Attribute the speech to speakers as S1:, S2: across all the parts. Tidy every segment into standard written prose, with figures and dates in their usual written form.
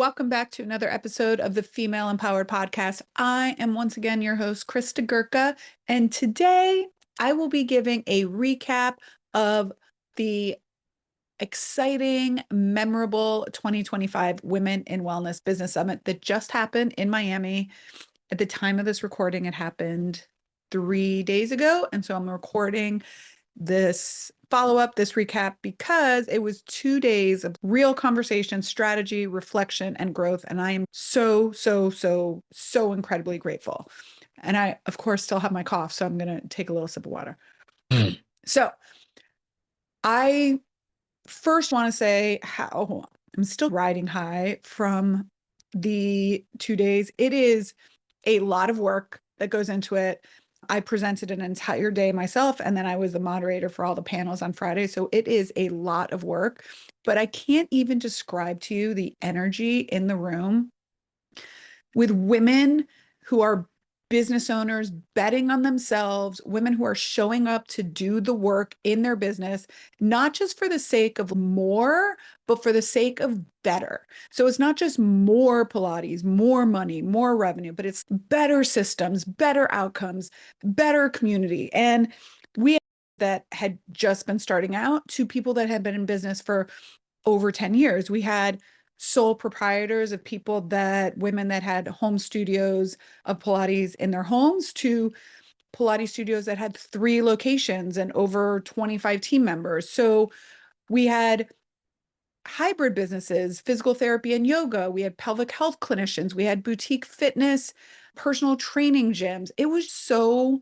S1: welcome back to another episode of the Female Empowered Podcast. I am once again your host, Krista Gurka, and today I will be giving a recap of the exciting, memorable 2025 Women in Wellness Business Summit that just happened in Miami. At the time of this recording, it happened 3 days ago, and so I'm recording this follow-up, this recap, because it was 2 days of real conversation, strategy, reflection, and growth. And I am so incredibly grateful. And I, of course, still have my cough, so I'm going to take a little sip of water. So I first want to say how I'm still riding high from the 2 days. It is a lot of work that goes into it. I presented an entire day myself, and then I was the moderator for all the panels on Friday. So it is a lot of work, but I can't even describe to you the energy in the room with women who are business owners betting on themselves, women who are showing up to do the work in their business, not just for the sake of more, but for the sake of better. So it's not just more Pilates, more money, more revenue, but it's better systems, better outcomes, better community. And we that had just been starting out to people that had been in business for over 10 years. We had sole proprietors of women that had home studios of Pilates in their homes to Pilates studios that had 3 locations and over 25 team members. So we had hybrid businesses, physical therapy and yoga. We had pelvic health clinicians. We had boutique fitness, personal training gyms. It was so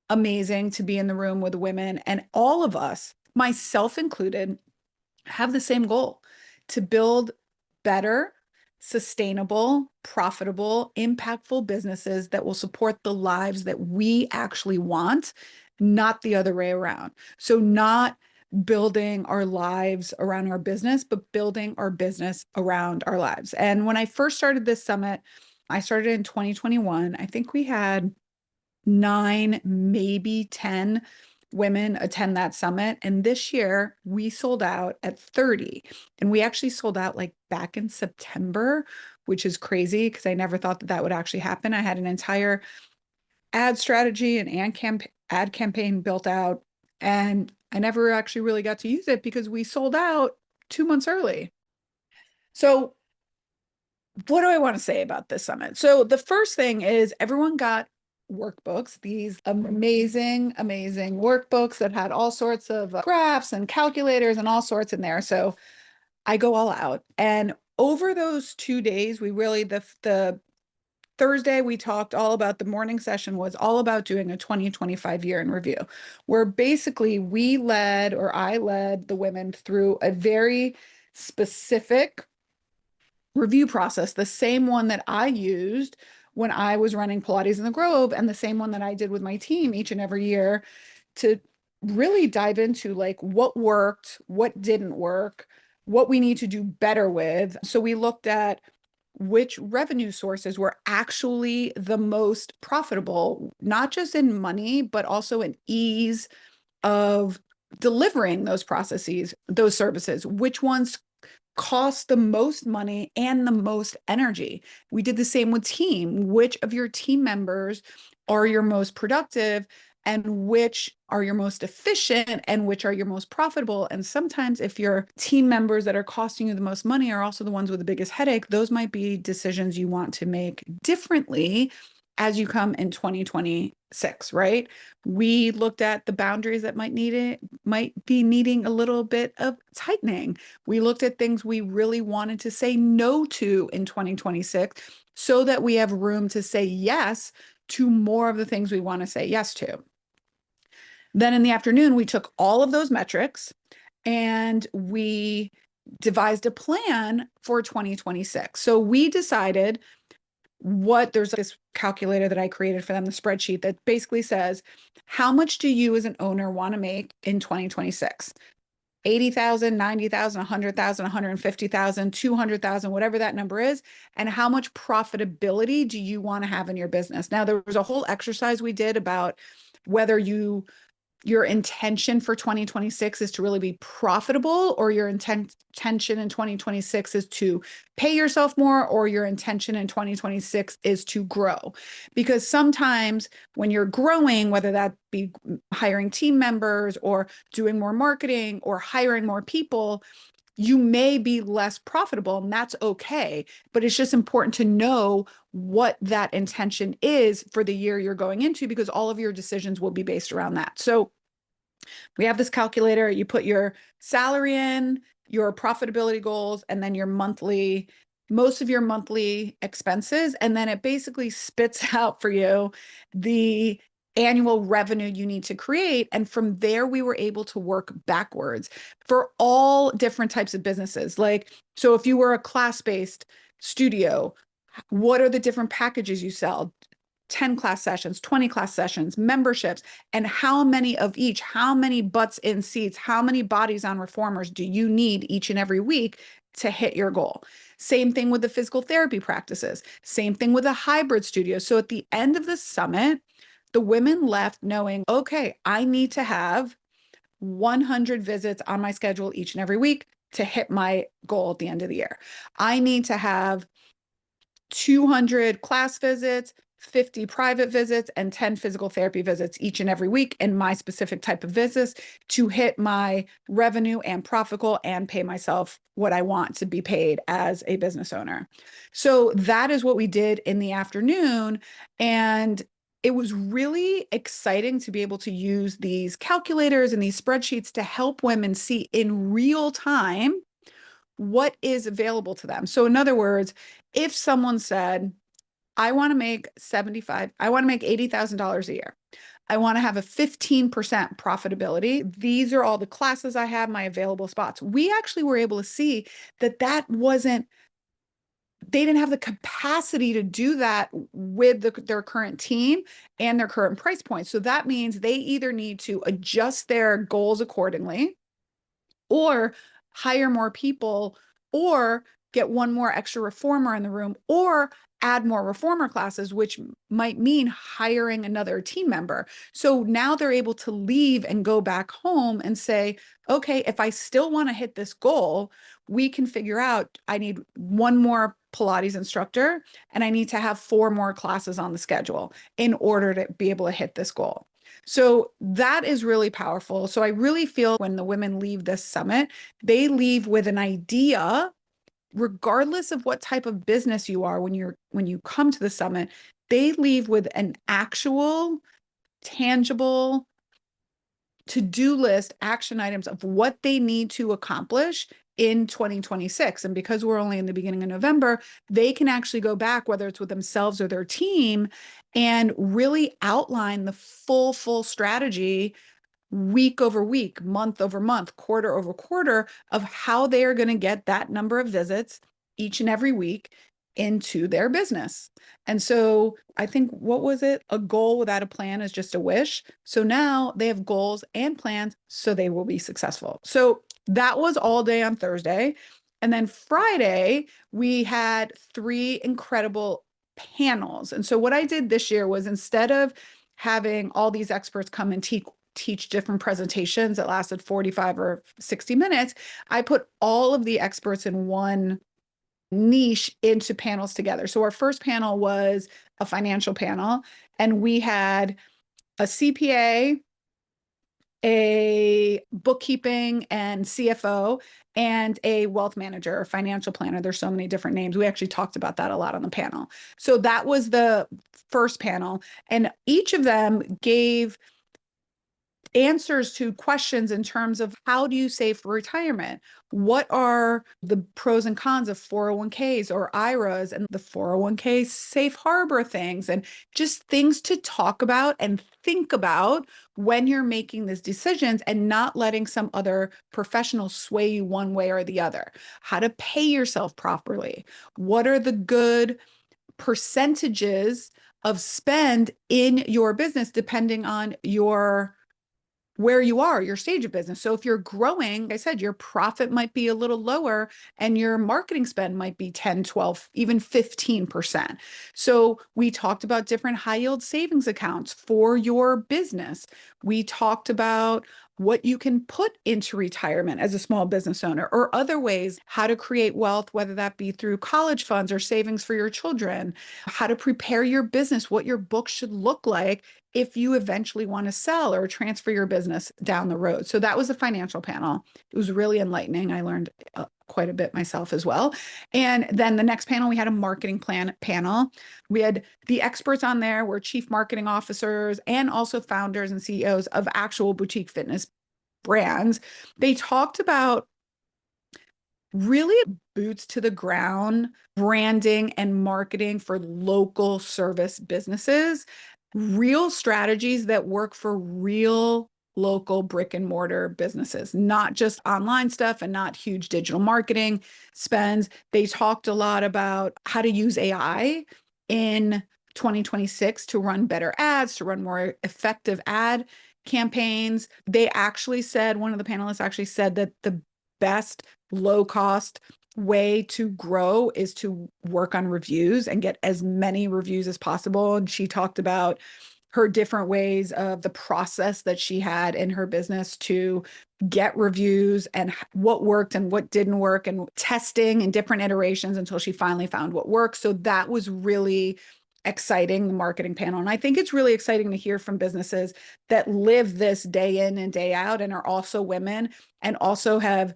S1: amazing to be in the room with women, and all of us, myself included, have the same goal: to build better, sustainable, profitable, impactful businesses that will support the lives that we actually want, not the other way around. So not building our lives around our business, but building our business around our lives. And when I first started this summit, I started in 2021. I think we had 9, maybe 10 women attend that summit. And this year we sold out at 30. And we actually sold out like back in September, which is crazy because I never thought that that would actually happen. I had an entire ad strategy and ad campaign built out, and I never actually really got to use it because we sold out 2 months early. So what do I want to say about this summit? So the first thing is everyone got workbooks, these amazing workbooks that had all sorts of graphs and calculators and all sorts in there. So I go all out. And over those 2 days, we really, the Thursday, we talked all about, the morning session was all about doing a 2025 year in review, where basically I led the women through a very specific review process, the same one that I used when I was running Pilates in the Grove, and the same one that I did with my team each and every year, to really dive into like what worked, what didn't work, what we need to do better with. So we looked at which revenue sources were actually the most profitable, not just in money, but also in ease of delivering those processes, those services, which ones cost the most money and the most energy. We did the same with team. Which of your team members are your most productive, and which are your most efficient, and which are your most profitable? And sometimes if your team members that are costing you the most money are also the ones with the biggest headache, those might be decisions you want to make differently as you come in 2026, right? We looked at the boundaries that might be needing a little bit of tightening. We looked at things we really wanted to say no to in 2026 so that we have room to say yes to more of the things we want to say yes to. Then in the afternoon, we took all of those metrics and we devised a plan for 2026. So we decided there's this calculator that I created for them, the spreadsheet that basically says, how much do you as an owner want to make in 2026? 80,000, 90,000, 100,000, 150,000, 200,000, whatever that number is. And how much profitability do you want to have in your business? Now, there was a whole exercise we did about whether you your intention for 2026 is to really be profitable, or your intention in 2026 is to pay yourself more, or your intention in 2026 is to grow. Because sometimes when you're growing, whether that be hiring team members or doing more marketing or hiring more people, you may be less profitable, and that's okay. But it's just important to know what that intention is for the year you're going into, because all of your decisions will be based around that. So we have this calculator. You put your salary in, your profitability goals, and then most of your monthly expenses. And then it basically spits out for you the annual revenue you need to create. And from there, we were able to work backwards for all different types of businesses. Like, so if you were a class-based studio, what are the different packages you sell? 10 class sessions, 20 class sessions, memberships, and how many of each, how many butts in seats, how many bodies on reformers do you need each and every week to hit your goal? Same thing with the physical therapy practices, same thing with a hybrid studio. So at the end of the summit, the women left knowing, okay, I need to have 100 visits on my schedule each and every week to hit my goal at the end of the year. I need to have 200 class visits, 50 private visits, and 10 physical therapy visits each and every week in my specific type of business to hit my revenue and profit goal and pay myself what I want to be paid as a business owner. So that is what we did in the afternoon. And it was really exciting to be able to use these calculators and these spreadsheets to help women see in real time what is available to them. So in other words, if someone said, I want to make $80,000 a year. I want to have a 15% profitability. These are all the classes I have, my available spots. We actually were able to see that they didn't have the capacity to do that with their current team and their current price point. So that means they either need to adjust their goals accordingly, or hire more people, or get one more extra reformer in the room, or add more reformer classes, which might mean hiring another team member. So now they're able to leave and go back home and say, okay, if I still want to hit this goal, we can figure out I need one more Pilates instructor and I need to have 4 more classes on the schedule in order to be able to hit this goal. So that is really powerful. So I really feel when the women leave this summit, they leave with an idea, regardless of what type of business you are, when you come to the summit, they leave with an actual, tangible to-do list, action items of what they need to accomplish in 2026. And because we're only in the beginning of November, they can actually go back, whether it's with themselves or their team, and really outline the full strategy week over week, month over month, quarter over quarter of how they are going to get that number of visits each and every week into their business. And so I think, what was it? A goal without a plan is just a wish. So now they have goals and plans, so they will be successful. So that was all day on Thursday. And then Friday, we had 3 incredible panels. And so what I did this year was, instead of having all these experts come and teach different presentations that lasted 45 or 60 minutes, I put all of the experts in one niche into panels together. So our first panel was a financial panel, and we had a CPA, a bookkeeping and CFO, and a wealth manager or financial planner. There's so many different names. We actually talked about that a lot on the panel. So that was the first panel, and each of them gave answers to questions in terms of, how do you save for retirement? What are the pros and cons of 401ks or IRAs, and the 401k safe harbor things, and just things to talk about and think about when you're making these decisions, and not letting some other professional sway you one way or the other. How to pay yourself properly. What are the good percentages of spend in your business depending on your where you are, your stage of business. So if you're growing, like I said, your profit might be a little lower and your marketing spend might be 10, 12, even 15%. So we talked about different high yield savings accounts for your business. We talked about what you can put into retirement as a small business owner, or other ways how to create wealth, whether that be through college funds or savings for your children, how to prepare your business, what your book should look like if you eventually want to sell or transfer your business down the road. So that was a financial panel. It was really enlightening. I learned quite a bit myself as well. And then the next panel, we had a marketing plan panel. We had the experts on there were chief marketing officers and also founders and CEOs of actual boutique fitness brands. They talked about really boots to the ground branding and marketing for local service businesses, real strategies that work for real local brick and mortar businesses, not just online stuff and not huge digital marketing spends. They talked a lot about how to use AI in 2026 to run better ads, to run more effective ad campaigns. They actually said, one of the panelists actually said that the best low cost way to grow is to work on reviews and get as many reviews as possible. And she talked about her different ways of the process that she had in her business to get reviews and what worked and what didn't work, and testing and different iterations until she finally found what worked. So that was really exciting, the marketing panel. And I think it's really exciting to hear from businesses that live this day in and day out and are also women and also have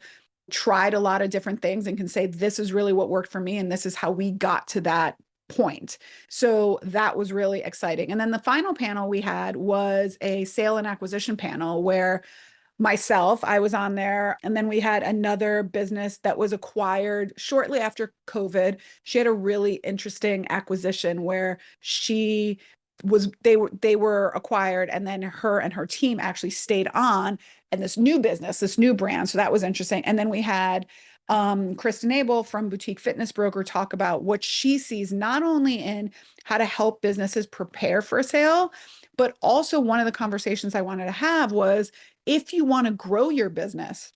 S1: tried a lot of different things and can say, this is really what worked for me. And this is how we got to that point. So that was really exciting. And then the final panel we had was a sale and acquisition panel where myself, I was on there. And then we had another business that was acquired shortly after COVID. She had a really interesting acquisition where they were acquired, and then her and her team actually stayed on in this new business, this new brand. So that was interesting. And then we had Kristen Abel from Boutique Fitness Broker talk about what she sees not only in how to help businesses prepare for a sale, but also one of the conversations I wanted to have was, if you want to grow your business,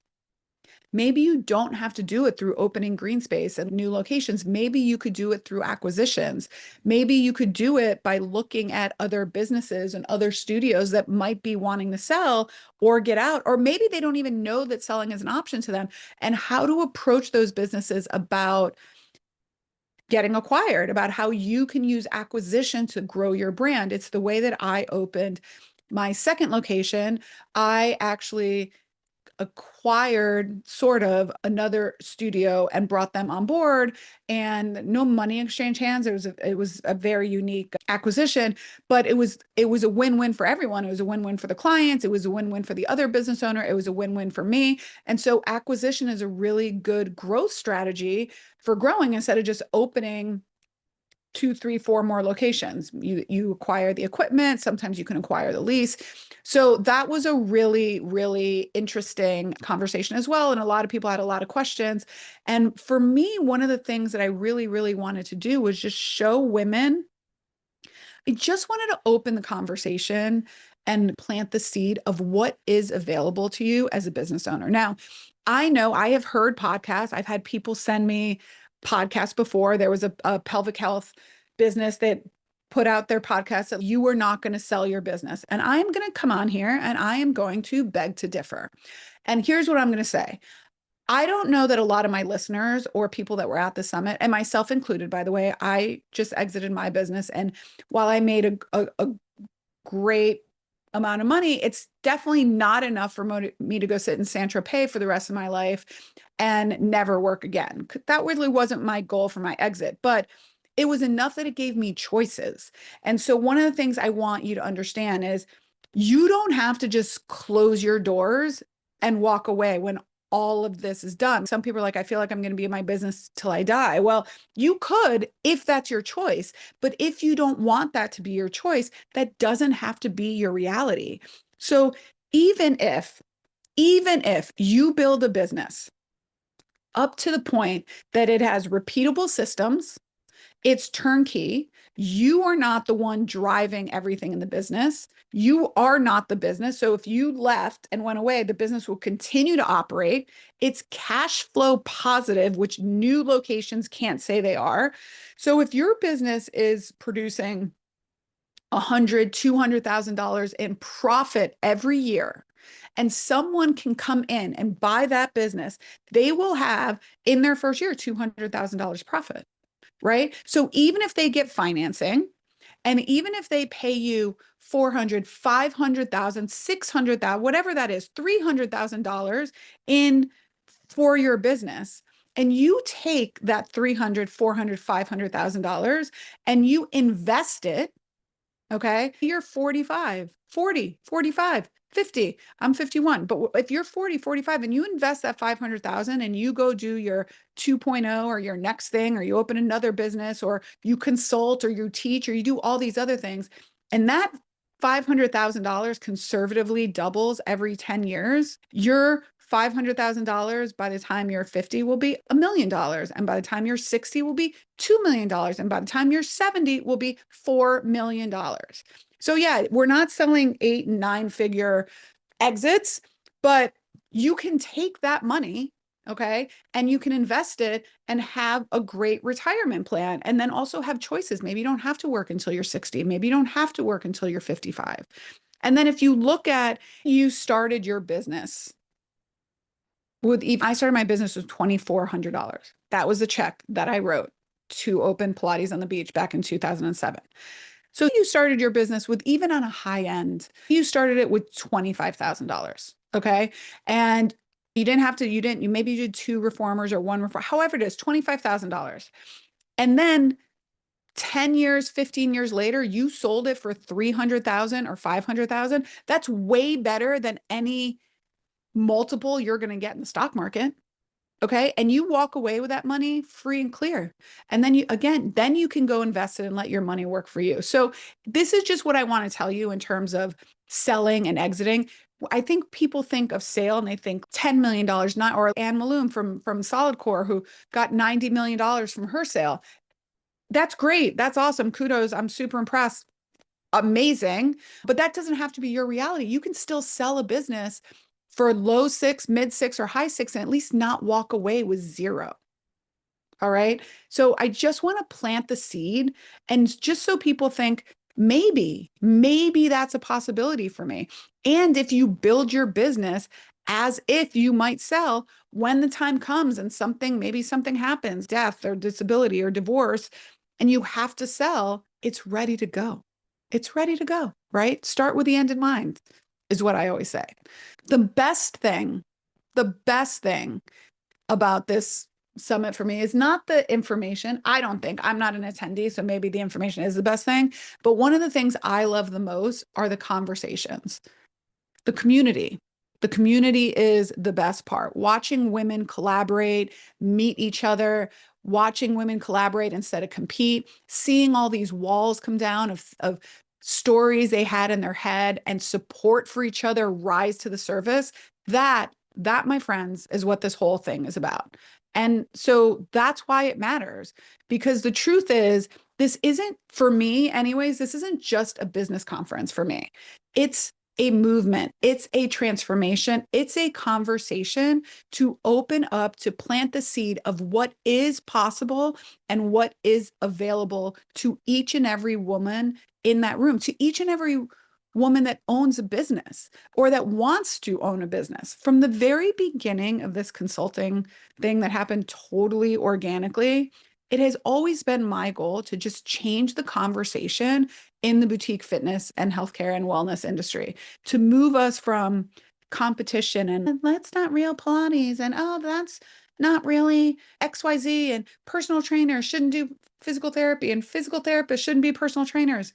S1: maybe you don't have to do it through opening green space and new locations. Maybe you could do it through acquisitions. Maybe you could do it by looking at other businesses and other studios that might be wanting to sell or get out, or maybe they don't even know that selling is an option to them, and how to approach those businesses about getting acquired, about how you can use acquisition to grow your brand. It's the way that I opened my second location. I actually acquired sort of another studio and brought them on board, and no money exchange hands. It was a very unique acquisition, but it was a win-win for everyone. It was a win-win for the clients. It was a win-win for the other business owner. It was a win-win for me. And so acquisition is a really good growth strategy for growing instead of just opening 2, 3, 4 more locations. You acquire the equipment. Sometimes you can acquire the lease. So that was a really, really interesting conversation as well. And a lot of people had a lot of questions. And for me, one of the things that I really, really wanted to do was just show women. I just wanted to open the conversation and plant the seed of what is available to you as a business owner. Now, I know I have heard podcasts. I've had people send me podcasts before. There was a pelvic health business that put out their podcast that you were not going to sell your business. And I am going to come on here and I am going to beg to differ. And here's what I'm going to say. I don't know that a lot of my listeners or people that were at the summit, and myself included, by the way, I just exited my business. And while I made a great amount of money, it's definitely not enough for me to go sit in Saint-Tropez for the rest of my life and never work again. That really wasn't my goal for my exit, but it was enough that it gave me choices. And so one of the things I want you to understand is you don't have to just close your doors and walk away when all of this is done. Some people are like, I feel like I'm going to be in my business till I die. Well, you could if that's your choice. But if you don't want that to be your choice, that doesn't have to be your reality. So even if you build a business up to the point that it has repeatable systems, It's turnkey. You are not the one driving everything in the business. You are not the business. So if you left and went away, the business will continue to operate. It's cash flow positive, which new locations can't say they are. So if your business is producing $100,000, $200,000 in profit every year, and someone can come in and buy that business, they will have in their first year $200,000 profit, right? So even if they get financing, and even if they pay you 400, 500,000, 600,000, whatever that is, $300,000 in for your business, and you take that 300, 400, $500,000 and you invest it. Okay. You're 45, 40, 45, 50. I'm 51. But if you're 40, 45 and you invest that 500,000 and you go do your 2.0 or your next thing, or you open another business, or you consult, or you teach, or you do all these other things, and that $500,000 conservatively doubles every 10 years, your $500,000 by the time you're 50 will be $1 million. And by the time you're 60 will be $2 million. And by the time you're 70 will be $4 million. So yeah, we're not selling 8 and 9 figure exits, but you can take that money, okay, and you can invest it and have a great retirement plan, and then also have choices. Maybe you don't have to work until you're 60. Maybe you don't have to work until you're 55. And then if you look at, you started your business with, I started my business with $2,400. That was the check that I wrote to open Pilates on the beach back in 2007. So you started your business with, even on a high end, you started it with $25,000. Okay. And you didn't have to, you maybe you did 2 reformers or 1 reform, however it is, $25,000. And then 10 years, 15 years later, you sold it for 300,000 or 500,000. That's way better than any multiple you're going to get in the stock market. Okay. And you walk away with that money free and clear. And then then you can go invest it and let your money work for you. So this is just what I want to tell you in terms of selling and exiting. I think people think of sale and they think $10 million, not, or Anne Maloom from Solid Core, who got $90 million from her sale. That's great. That's awesome. Kudos. I'm super impressed. Amazing. But that doesn't have to be your reality. You can still sell a business for low 6, mid 6, or high 6, and at least not walk away with 0. All right. So I just want to plant the seed, and just so people think, maybe that's a possibility for me. And if you build your business as if you might sell, when the time comes and maybe something happens, death or disability or divorce, and you have to sell, it's ready to go. It's ready to go, right? Start with the end in mind, is what I always say. The best thing about this summit for me is not the information. I don't think, I'm not an attendee, so maybe the information is the best thing. But one of the things I love the most are the conversations, the community. The community is the best part. Watching women collaborate, meet each other, watching women collaborate instead of compete, seeing all these walls come down of stories they had in their head, and support for each other rise to the surface. That, my friends, is what this whole thing is about. And so that's why it matters, because the truth is, this isn't, for me anyways, this isn't just a business conference for me. It's a movement. It's a transformation. It's a conversation to open up, to plant the seed of what is possible and what is available to each and every woman in that room, to each and every woman that owns a business or that wants to own a business. From the very beginning of this consulting thing that happened totally organically, it has always been my goal to just change the conversation in the boutique fitness and healthcare and wellness industry, to move us from competition and that's not real Pilates, and oh, that's not really XYZ, and personal trainers shouldn't do physical therapy, and physical therapists shouldn't be personal trainers.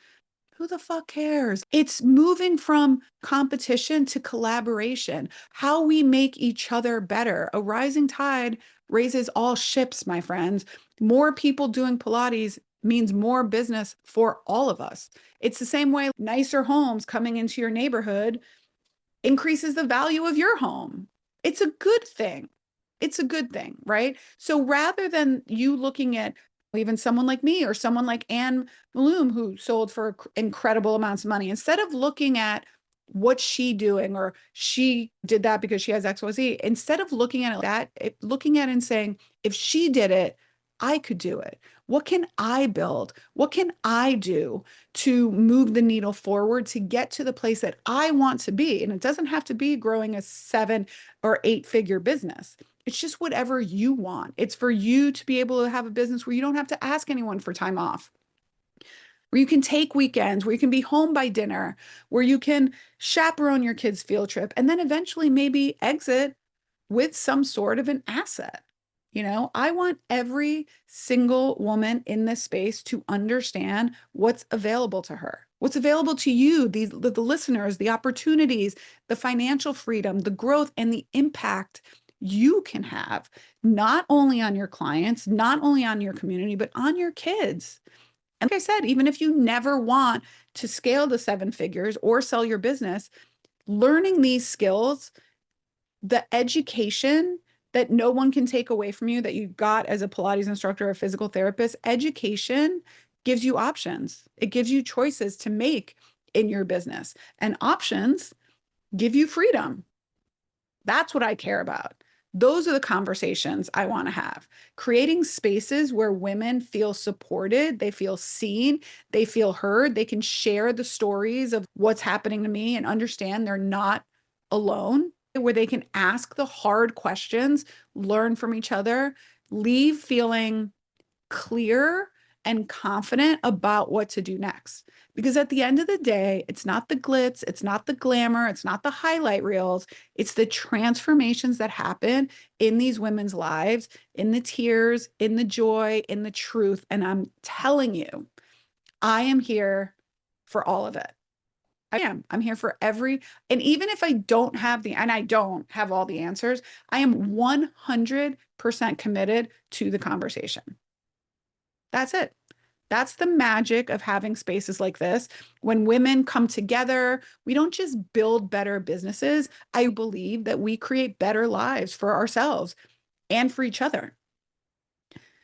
S1: Who the fuck cares? It's moving from competition to collaboration, how we make each other better. A rising tide raises all ships, my friends. More people doing Pilates means more business for all of us. It's the same way nicer homes coming into your neighborhood increases the value of your home. It's a good thing. It's a good thing, right? So rather than you looking at even someone like me or someone like Anne Bloom who sold for incredible amounts of money, instead of looking at what's she doing or she did that because she has XYZ, instead of looking at it looking at it and saying, if she did it, I could do it. What can I build? What can I do to move the needle forward to get to the place that I want to be? And it doesn't have to be growing a 7 or 8 figure business. It's just whatever you want. It's for you to be able to have a business where you don't have to ask anyone for time off, where you can take weekends, where you can be home by dinner, where you can chaperone your kids' field trip, and then eventually maybe exit with some sort of an asset. I want every single woman in this space to understand what's available to her, what's available to you, the listeners, the opportunities, the financial freedom, the growth, and the impact you can have, not only on your clients, not only on your community, but on your kids. And like I said, even if you never want to scale to 7 figures or sell your business, learning these skills, the education that no one can take away from you that you got as a Pilates instructor or physical therapist, education gives you options. It gives you choices to make in your business, and options give you freedom. That's what I care about. Those are the conversations I want to have. Creating spaces where women feel supported, they feel seen, they feel heard, they can share the stories of what's happening to me and understand they're not alone, where they can ask the hard questions, learn from each other, leave feeling clear and confident about what to do next. Because at the end of the day, it's not the glitz, it's not the glamour, it's not the highlight reels, it's the transformations that happen in these women's lives, in the tears, in the joy, in the truth. And I'm telling you, I am here for all of it. I am. I'm here for and even if and I don't have all the answers, I am 100% committed to the conversation. That's it. That's the magic of having spaces like this. When women come together, we don't just build better businesses. I believe that we create better lives for ourselves and for each other.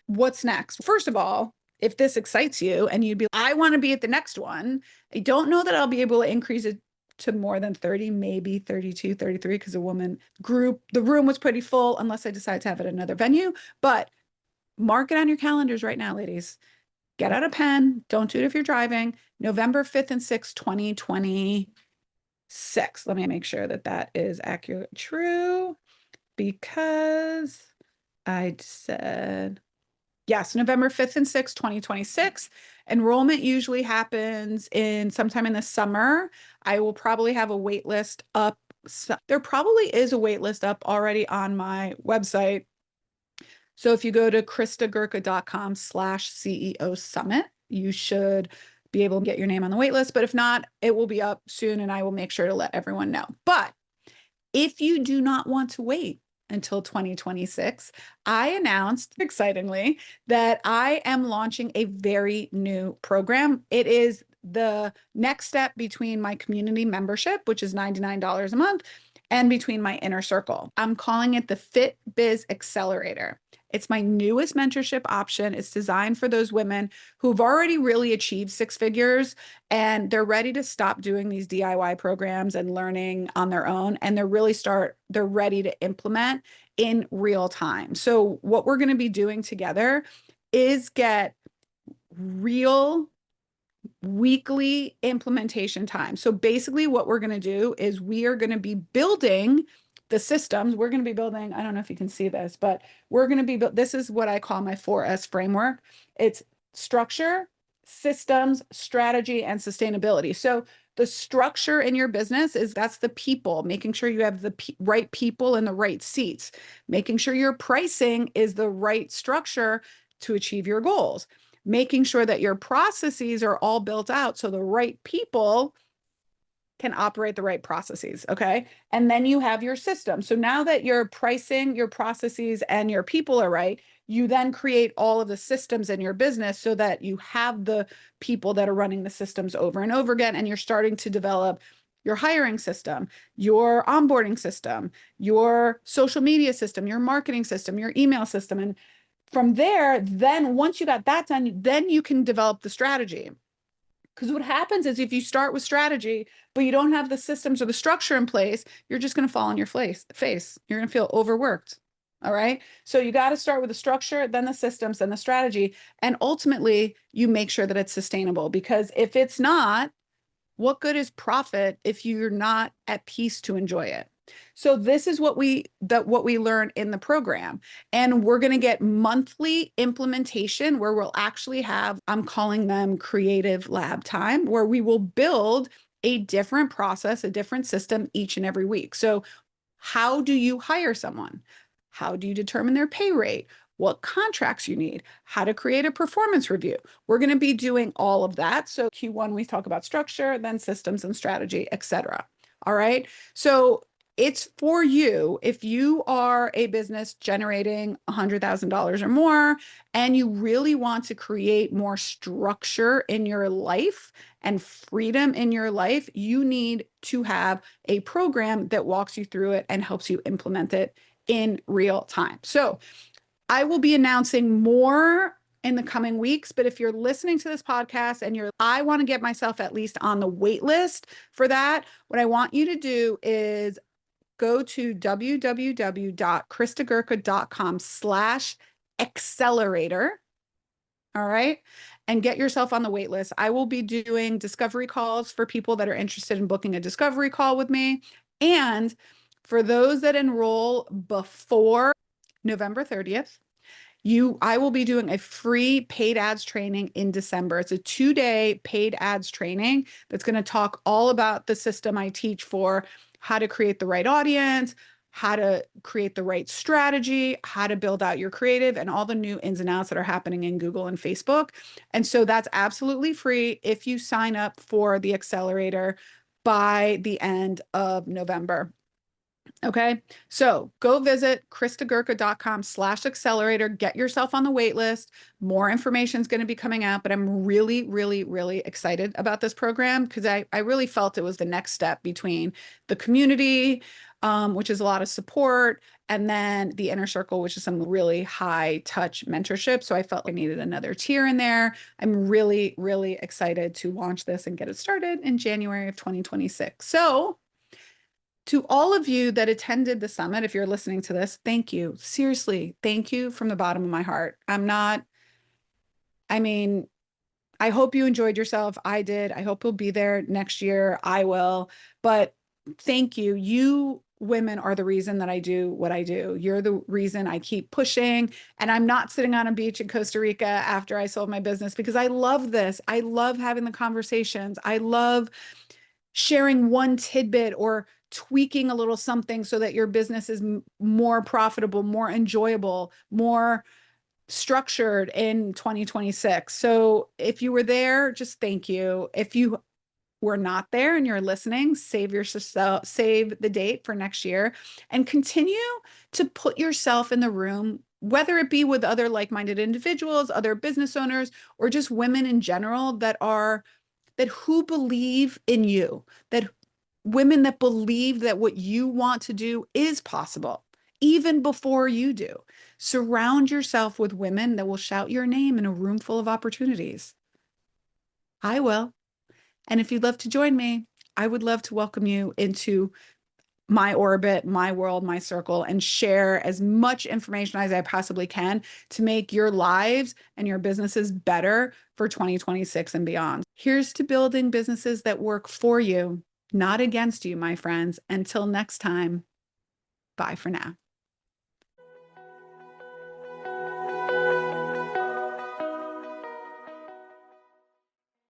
S1: What's next? First of all, if this excites you and you'd be, I want to be at the next one, I don't know that I'll be able to increase it to more than 30, maybe 32, 33, because the room was pretty full, unless I decide to have it at another venue. But mark it on your calendars right now, ladies. Get out a pen. Don't do it if you're driving. November 5th and 6th, 2026. Let me make sure that that is accurate. True, because I said, yes, November 5th and 6th, 2026. Enrollment usually happens sometime in the summer. I will probably have a wait list up. There probably is a wait list up already on my website. So if you go to kristagurka.com/CEO summit, you should be able to get your name on the wait list. But if not, it will be up soon and I will make sure to let everyone know. But if you do not want to wait until 2026, I announced excitingly that I am launching a very new program. It is the next step between my community membership, which is $99 a month, and between my inner circle. I'm calling it the Fit Biz Accelerator. It's my newest mentorship option. It's designed for those women who've already really achieved 6 figures and they're ready to stop doing these DIY programs and learning on their own. And they're ready to implement in real time. So what we're going to be doing together is get real weekly implementation time. So basically what we're going to do is we are going to be building the systems. We're going to be building, I don't know if you can see this, but we're going to be, this is what I call my 4S framework. It's structure, systems, strategy, and sustainability. So the structure in your business that's the people, making sure you have the right people in the right seats, making sure your pricing is the right structure to achieve your goals, making sure that your processes are all built out so the right people can operate the right processes. Okay. And then you have your system. So now that your pricing, your processes, and your people are right, you then create all of the systems in your business so that you have the people that are running the systems over and over again. And you're starting to develop your hiring system, your onboarding system, your social media system, your marketing system, your email system. And From there, then once you got that done, then you can develop the strategy. Because what happens is if you start with strategy, but you don't have the systems or the structure in place, you're just going to fall on your face. You're going to feel overworked. All right. So you got to start with the structure, then the systems, then the strategy. And ultimately, you make sure that it's sustainable. Because if it's not, what good is profit if you're not at peace to enjoy it? So this is what we learn in the program. And we're going to get monthly implementation where we'll actually have, I'm calling them creative lab time, where we will build a different process, a different system each and every week. So how do you hire someone? How do you determine their pay rate? What contracts you need, how to create a performance review. We're going to be doing all of that. So Q1, we talk about structure, then systems and strategy, etc. All right. So it's for you if you are a business generating $100,000 or more, and you really want to create more structure in your life and freedom in your life, you need to have a program that walks you through it and helps you implement it in real time. So I will be announcing more in the coming weeks, but if you're listening to this podcast and I want to get myself at least on the wait list for that, what I want you to do is go to www.kristagurka.com/accelerator. All right. And get yourself on the wait list. I will be doing discovery calls for people that are interested in booking a discovery call with me. And for those that enroll before November 30th, I will be doing a free paid ads training in December. It's a 2-day paid ads training that's going to talk all about the system I teach for how to create the right audience, how to create the right strategy, how to build out your creative, and all the new ins and outs that are happening in Google and Facebook. And so that's absolutely free if you sign up for the accelerator by the end of November. Okay, so go visit kristagurka.com/accelerator, get yourself on the wait list. More information is going to be coming out, but I'm really, really, really excited about this program because I really felt it was the next step between the community, which is a lot of support, and then the inner circle, which is some really high touch mentorship. So I felt I needed another tier in there. I'm really, really excited to launch this and get it started in January of 2026. So to all of you that attended the summit, if you're listening to this, thank you. Seriously, thank you from the bottom of my heart. I mean, I hope you enjoyed yourself. I did. I hope you'll be there next year. I will. But thank you. You women are the reason that I do what I do. You're the reason I keep pushing. And I'm not sitting on a beach in Costa Rica after I sold my business because I love this. I love having the conversations. I love sharing one tidbit or tweaking a little something so that your business is more profitable, more enjoyable, more structured in 2026. So if you were there, just thank you. If you were not there and you're listening, save the date for next year and continue to put yourself in the room, whether it be with other like-minded individuals, other business owners, or just women in general that who believe in you, that women that believe that what you want to do is possible, even before you do. Surround yourself with women that will shout your name in a room full of opportunities. I will. And if you'd love to join me, I would love to welcome you into my orbit, my world, my circle, and share as much information as I possibly can to make your lives and your businesses better for 2026 and beyond. Here's to building businesses that work for you, not against you, my friends. Until next time, bye for now.